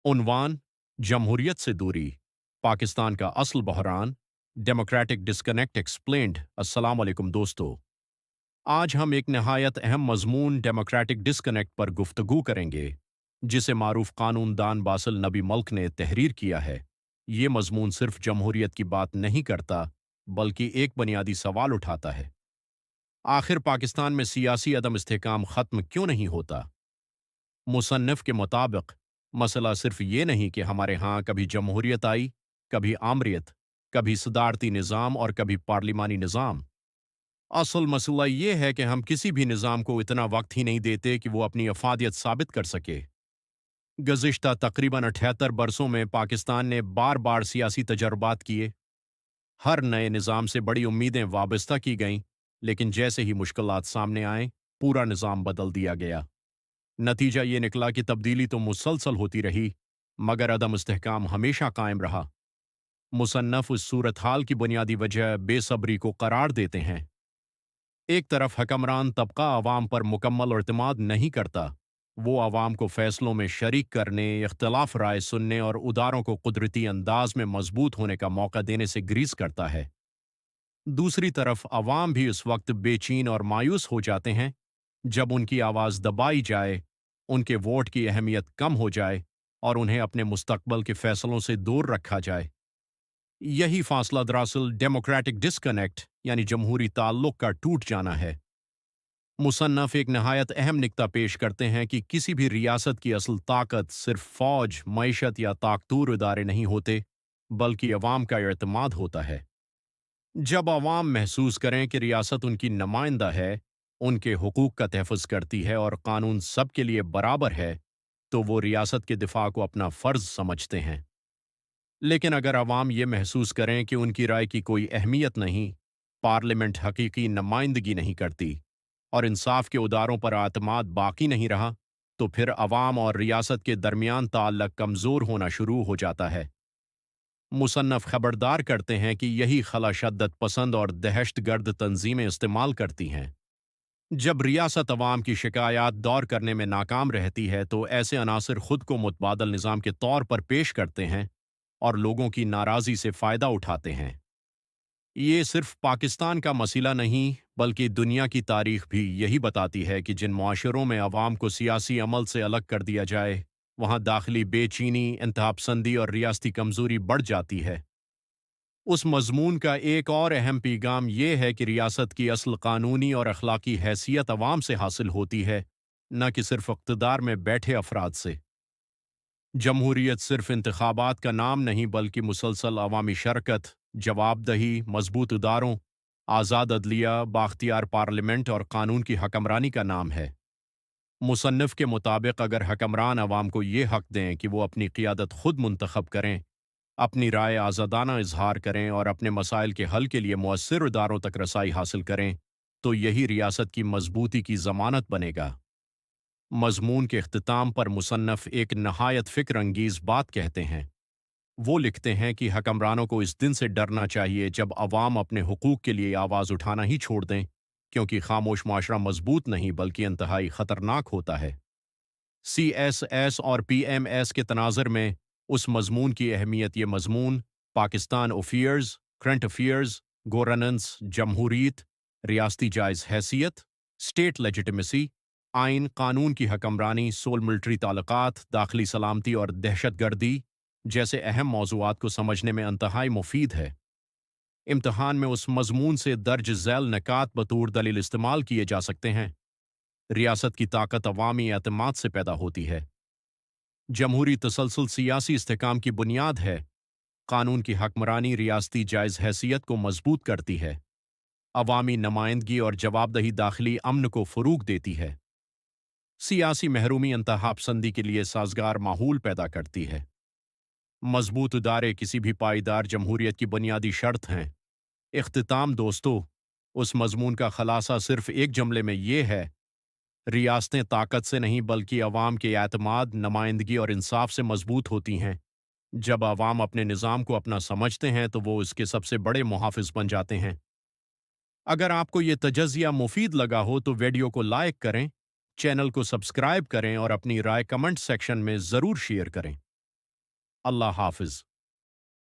उन्वान जमहूरियत से दूरी, पाकिस्तान का असल बहरान, डेमोक्रेटिक डिस्कनेक्ट एक्सप्लेन्ड। अस्सलाम वालेकुम दोस्तों, आज हम एक नहायत अहम मजमून डेमोक्रेटिक डिस्कनेक्ट पर गुफ्तगू करेंगे, जिसे मारूफ कानून दान बासिल नबी मल्क ने तहरीर किया है। ये मजमून सिर्फ जमहूरियत की बात नहीं करता, बल्कि एक बुनियादी सवाल उठाता है, आखिर पाकिस्तान में सियासी अदम इस्तेहकाम ख़त्म क्यों नहीं होता। मुसन्निफ के मुताबिक मसला सिर्फ ये नहीं कि हमारे यहाँ कभी जमहूरियत आई, कभी आमरीत, कभी सदारती निज़ाम और कभी पार्लिमानी निज़ाम। असल मसला ये है कि हम किसी भी निज़ाम को इतना वक्त ही नहीं देते कि वो अपनी अफादियत साबित कर सके। गुज़िश्ता तकरीबन 78 बरसों में पाकिस्तान ने बार बार सियासी तजर्बात किए। हर नए निज़ाम से बड़ी उम्मीदें वाबस्ता की गईं, लेकिन जैसे ही मुश्किलात सामने आए, पूरा निज़ाम बदल दिया गया। नतीजा ये निकला कि तब्दीली तो मुसलसल होती रही, मगर अदम इस्तेहकाम हमेशा कायम रहा। मुसन्नफ उस सूरत हाल की बुनियादी वजह बेसब्री को करार देते हैं। एक तरफ हकमरान तबका अवाम पर मुकम्मल एतमाद नहीं करता, वो अवाम को फैसलों में शरीक करने, इख्तलाफ राय सुनने और उदारों को कुदरती अंदाज में मजबूत होने का मौका देने से ग्रीस करता है। दूसरी तरफ अवाम भी उस वक्त बेचैन और मायूस हो जाते हैं जब उनकी आवाज़ दबाई जाए, उनके वोट की अहमियत कम हो जाए और उन्हें अपने मुस्तकबल के फैसलों से दूर रखा जाए। यही फासला दरअसल डेमोक्रेटिक डिस्कनेक्ट यानी जमहूरी ताल्लुक का टूट जाना है। मुसन्नफ एक नहायत अहम निक्ता पेश करते हैं कि किसी भी रियासत की असल ताकत सिर्फ फौज, मईशत या ताकतूर इदारे नहीं होते, बल्कि अवाम का एतमाद होता है। जब अवाम महसूस करें कि रियासत उनकी नुमाइंदा है, उनके हुकूक का तहफ़्फ़ुज़ करती है और कानून सबके लिए बराबर है, तो वो रियासत के दिफा को अपना फ़र्ज़ समझते हैं। लेकिन अगर अवाम ये महसूस करें कि उनकी राय की कोई अहमियत नहीं, पार्लियामेंट हकीकी नुमाइंदगी नहीं करती और इंसाफ के उदारों पर आतमाद बाकी नहीं रहा, तो फिर अवाम और रियासत के दरमियान ताल्लुक कमज़ोर होना शुरू हो जाता है। मुसन्नफ खबरदार करते हैं कि यही खला शद्दत पसंद और दहशतगर्द तंजीमें इस्तेमाल करती हैं। जब रियासत अवाम की शिकायत दौर करने में नाकाम रहती है, तो ऐसे अनासर खुद को मुतबादल निज़ाम के तौर पर पेश करते हैं और लोगों की नाराज़गी से फ़ायदा उठाते हैं। ये सिर्फ पाकिस्तान का मसला नहीं, बल्कि दुनिया की तारीख भी यही बताती है कि जिन मुआशरों में अवाम को सियासी अमल से अलग कर दिया जाए, वहाँ दाखिली बेचैनी, इंतहापसंदी और रियासती कमज़ोरी बढ़ जाती है। उस मज़मून का एक और अहम पैगाम ये है कि रियासत की असल कानूनी और अखलाकी हैसियत अवाम से हासिल होती है, न कि सिर्फ इक़्तिदार में बैठे अफराद से। जमहूरियत सिर्फ इंतखाबात का नाम नहीं, बल्कि मुसलसल अवामी शरकत, जवाबदही, मजबूत इदारों, आज़ाद अदलिया, बाख्तियार पार्लियामेंट और कानून की हकमरानी का नाम है। मुसन्निफ के मुताबिक अगर हकमरान अवाम को ये हक दें कि वो अपनी क़ियादत खुद मुंतखब करें, अपनी राय आज़ादाना इजहार करें और अपने मसाइल के हल के लिए मुअस्सिर इदारों तक रसाई हासिल करें, तो यही रियासत की मजबूती की ज़मानत बनेगा। मज़मून के इख्तिताम पर मुसन्नफ़ एक नहायत फ़िक्र अंगीज़ बात कहते हैं। वो लिखते हैं कि हकमरानों को इस दिन से डरना चाहिए जब अवाम अपने हुकूक के लिए आवाज़ उठाना ही छोड़ दें, क्योंकि खामोश माशरा मजबूत नहीं बल्कि इंतहाई ख़तरनाक होता है। CSS और PMS के तनाज़र में उस मज़मून की अहमियत ये मज़मून Pakistan affairs, current affairs, governance, जमहूरियत, रियासती जायज़ हैसियत, स्टेट लेजिटिमेसी, आइन कानून की हकमरानी, सोल मिलिट्री ताल्लुकात, दाखिली सलामती और दहशतगर्दी जैसे अहम मौज़ूआत को समझने में इंतहाई मुफीद है। इम्तिहान में उस मज़मून से दर्ज झैल निकात बतौर दलील इस्तेमाल किए जा सकते हैं। रियासत की ताकत अवामी एतमाद से पैदा होती है। जमहूरी तसलसल सियासी इस्तेहकाम की बुनियाद है। कानून की हकमरानी रियासती जायज़ हैसियत को मजबूत करती है। अवामी नुमाइंदगी और जवाबदही दाखिली अमन को फ़रोग़ देती है। सियासी महरूमी इंतहापसंदी के लिए साजगार माहौल पैदा करती है। मजबूत इदारे किसी भी पायदार जमहूरियत की बुनियादी शर्त हैं। इख्तिताम दोस्तों, उस मजमून का खलासा सिर्फ एक जुमले में ये है, रियासतें ताकत से नहीं बल्कि अवाम के एतमाद, नुमाइंदगी और इंसाफ से मजबूत होती हैं। जब अवाम अपने निज़ाम को अपना समझते हैं तो वो इसके सबसे बड़े मुहाफ़िज़ बन जाते हैं। अगर आपको ये तजज़िया मुफीद लगा हो तो वीडियो को लाइक करें, चैनल को सब्सक्राइब करें और अपनी राय कमेंट सेक्शन में ज़रूर शेयर करें। اللہ حافظ.